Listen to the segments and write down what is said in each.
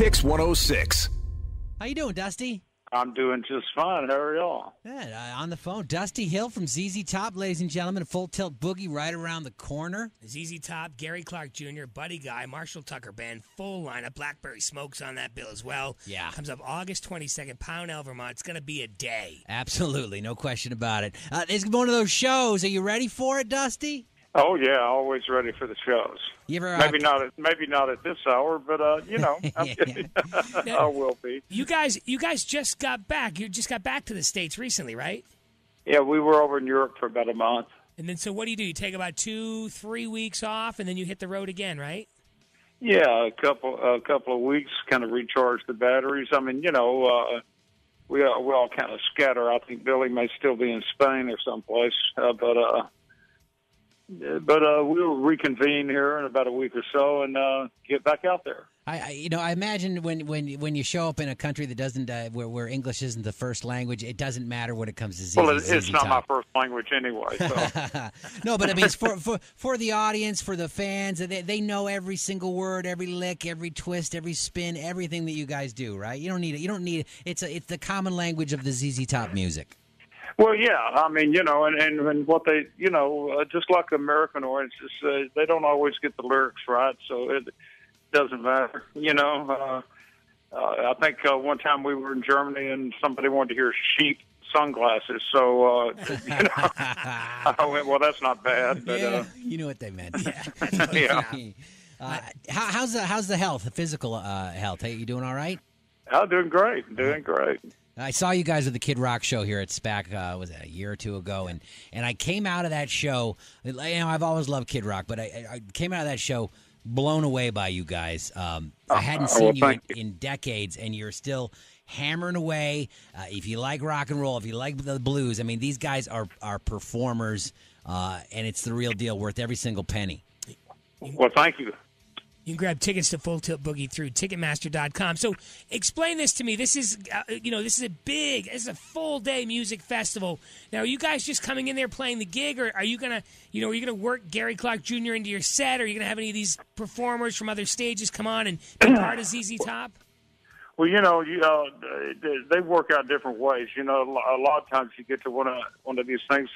PYX 106. How you doing, Dusty? I'm doing just fine. How are y'all? Good. On the phone, Dusty Hill from ZZ Top, ladies and gentlemen. A Full Tilt Boogie right around the corner. ZZ Top, Gary Clark Jr., Buddy Guy, Marshall Tucker Band, full lineup. Blackberry Smoke's on that bill as well. Yeah. Comes up August 22nd, Pownell, Vermont. It's going to be a day. Absolutely, no question about it. It's one of those shows. Are you ready for it, Dusty? Oh yeah, always ready for the shows. You ever, maybe not at this hour, but I will be. You guys just got back. You just got back to the States recently, right? Yeah, we were over in Europe for about a month. And then, so what do? You take about 2-3 weeks off, and then you hit the road again, right? Yeah, a couple of weeks, kind of recharge the batteries. I mean, we all kind of scatter. I think Billy may still be in Spain or someplace, but we'll reconvene here in about a week or so and get back out there. I imagine when you show up in a country that doesn't where English isn't the first language, it doesn't matter when it comes to ZZ. Well, it's not my first language anyway. So. No, but I mean, it's for the audience, for the fans, they know every single word, every lick, every twist, every spin, everything that you guys do, right? You don't need it. You don't need it. It's the common language of the ZZ Top music. Well, yeah, I mean, and what they, just like American audiences, they don't always get the lyrics right, so it doesn't matter, I think one time we were in Germany and somebody wanted to hear sheep sunglasses, so, I went, well, that's not bad. But, yeah, you know what they meant. Yeah. How's the health, the physical health? Hey, you doing all right? I'm doing great, I saw you guys at the Kid Rock show here at SPAC, was it a year or two ago? And I came out of that show, I've always loved Kid Rock, but I came out of that show blown away by you guys. I hadn't seen you in decades, and you're still hammering away. If you like rock and roll, if you like the blues, I mean, these guys are performers, and it's the real deal, worth every single penny. Well, thank you. You can grab tickets to Full Tilt Boogie through Ticketmaster.com. So explain this to me. This is, this is a full day music festival. Now, are you guys just coming in there playing the gig, or are you gonna work Gary Clark Jr. into your set, or are you gonna have any of these performers from other stages come on and be part of ZZ Top? Well, they work out different ways. A lot of times you get to one of these things.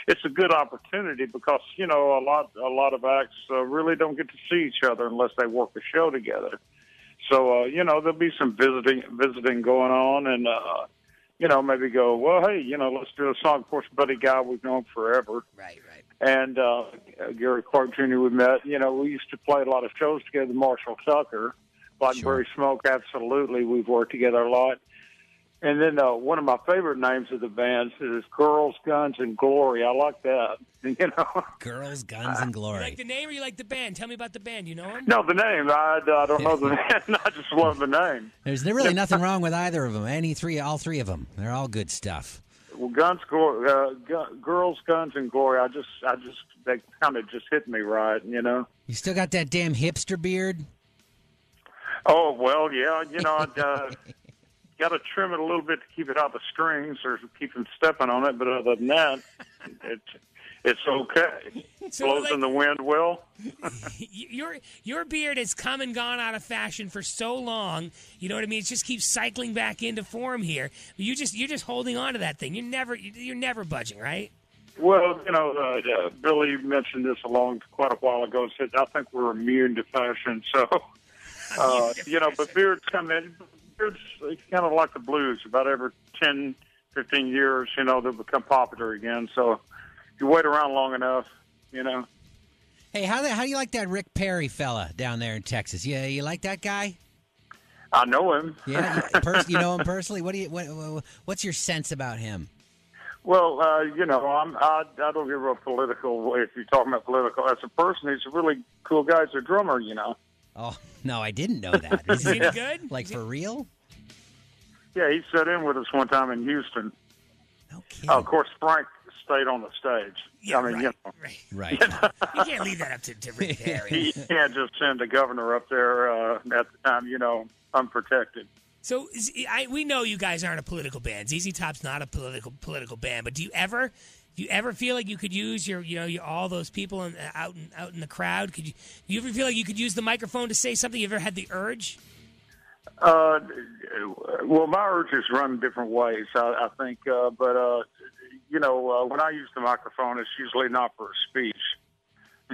It's a good opportunity because a lot of acts really don't get to see each other unless they work a show together. So there'll be some visiting going on, and maybe go, well, hey, let's do a song. Of course, Buddy Guy we've known forever, right. And Gary Clark Jr. we met. We used to play a lot of shows together. Marshall Tucker. Blackberry Smoke, absolutely. We've worked together a lot. And then one of my favorite names of the band is Girls, Guns, and Glory. I like that, Girls, Guns, and Glory. You like the name or you like the band? Tell me about the band. You know them? No, the name. I don't know the name. I just love the name. There's really nothing wrong with either of them. All three of them. They're all good stuff. Well, Girls, Guns, and Glory. They kind of just hit me right, You still got that damn hipster beard? Oh, well, yeah, got to trim it a little bit to keep it out the strings or keep them stepping on it, but other than that, it's okay. So blows in the wind well. Your beard has come and gone out of fashion for so long, you know what I mean? It just keeps cycling back into form here. You're just holding on to that thing. You're never budging, right? Well, Billy mentioned this quite a while ago. Said I think we're immune to fashion, so... but beards come in. Beards, it's kind of like the blues. About every 10, 15 years, they'll become popular again. So if you wait around long enough, Hey, how do you like that Rick Perry fella down there in Texas? Yeah, you like that guy? I know him. Yeah, you know him personally. What's your sense about him? Well, I don't give a political. If you're talking about political, as a person, he's a really cool guy. He's a drummer, Oh, no, I didn't know that. Is he good? Like, for real? Yeah, he sat in with us one time in Houston. No kidding. Of course, Frank stayed on the stage. Yeah, Right. You can't leave that up to Rick Perry. He can't just send the governor up there at the time, unprotected. So we know you guys aren't a political band. ZZ Top's not a political band, but do you ever feel like you could use your all those people out in the crowd? Do you ever feel like you could use the microphone to say something? You ever had the urge? Well, my urges run different ways, I think. But when I use the microphone, it's usually not for a speech.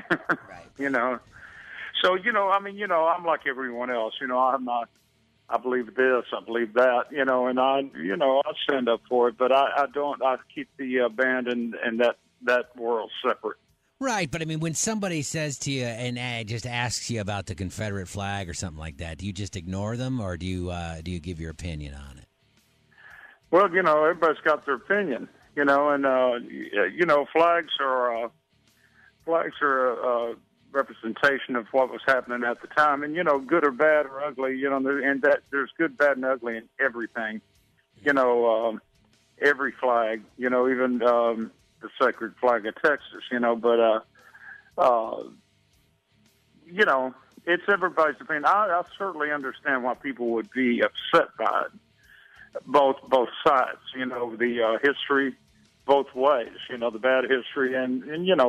Right. So, I'm like everyone else. I believe this, I believe that, and I stand up for it. But I don't. I keep the band and that world separate. Right, but I mean, when somebody says to you and just asks you about the Confederate flag or something like that, do you just ignore them, or do you give your opinion on it? Well, everybody's got their opinion, and flags are a representation of what was happening at the time, and good or bad or ugly, and that there's good, bad, and ugly in everything, every flag, even the sacred flag of Texas, but it's everybody's opinion. I certainly understand why people would be upset by it, both sides, the history both ways, the bad history and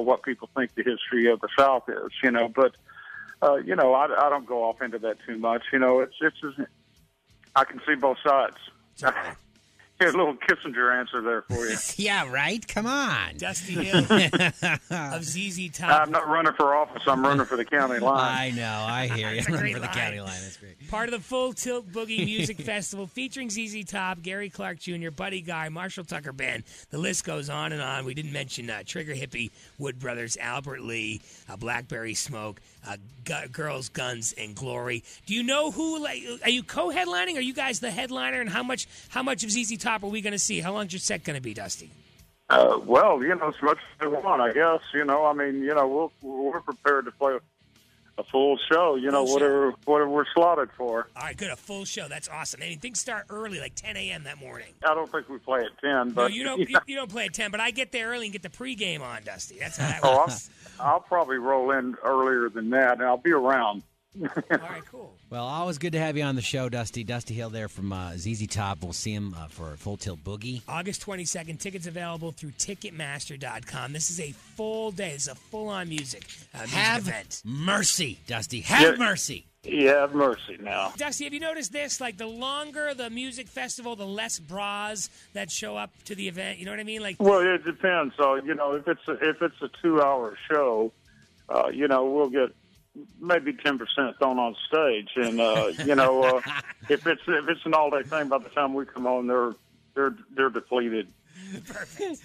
what people think the history of the South is, but I don't go off into that too much. I can see both sides. Here's a little Kissinger answer there for you. Yeah, right? Come on. Dusty Hill of ZZ Top. I'm not running for office. I'm running for the county line. I know. I hear you. I'm running for the county line. That's great. Part of the Full Tilt Boogie Music Festival featuring ZZ Top, Gary Clark Jr., Buddy Guy, Marshall Tucker Band. The list goes on and on. We didn't mention Trigger Hippie, Wood Brothers, Albert Lee, Blackberry Smoke, Girls, Guns, and Glory. Do you know who? Are you co-headlining? Are you guys the headliner? And how much of ZZ Top are we going to see? How long's your set going to be, Dusty? Well, as much as they want, I guess. We're prepared to play a full show. Whatever we're slotted for. All right, good. A full show. That's awesome. I mean, things start early, like 10 a.m. that morning. I don't think we play at 10. But no, you don't. You don't play at 10. But I get there early and get the pregame on, Dusty. That's how that works. I'll probably roll in earlier than that, and I'll be around. All right, cool. Well, always good to have you on the show, Dusty. Dusty Hill there from ZZ Top. We'll see him for Full Tilt Boogie. August 22nd. Tickets available through Ticketmaster.com. This is a full day. It's a full-on music event. Mercy, Dusty. Have mercy. Yeah, have mercy now. Dusty, have you noticed this? Like, the longer the music festival, the less bras that show up to the event. You know what I mean? Well, it depends. So, if it's a 2-hour show, we'll get maybe 10% thrown on stage, and if it's an all-day thing, by the time we come on, they're depleted. Perfect.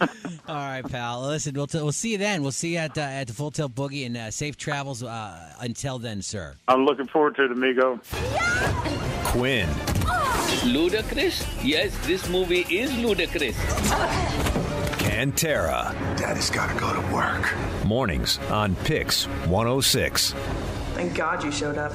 All right, pal. Listen, we'll see you then. We'll see you at the Full Tilt Boogie, and safe travels until then, sir. I'm looking forward to it, amigo. Quinn. Ludicrous? Yes, this movie is ludicrous. Cantera. Daddy's got to go to work. Mornings on PYX 106. Thank God you showed up.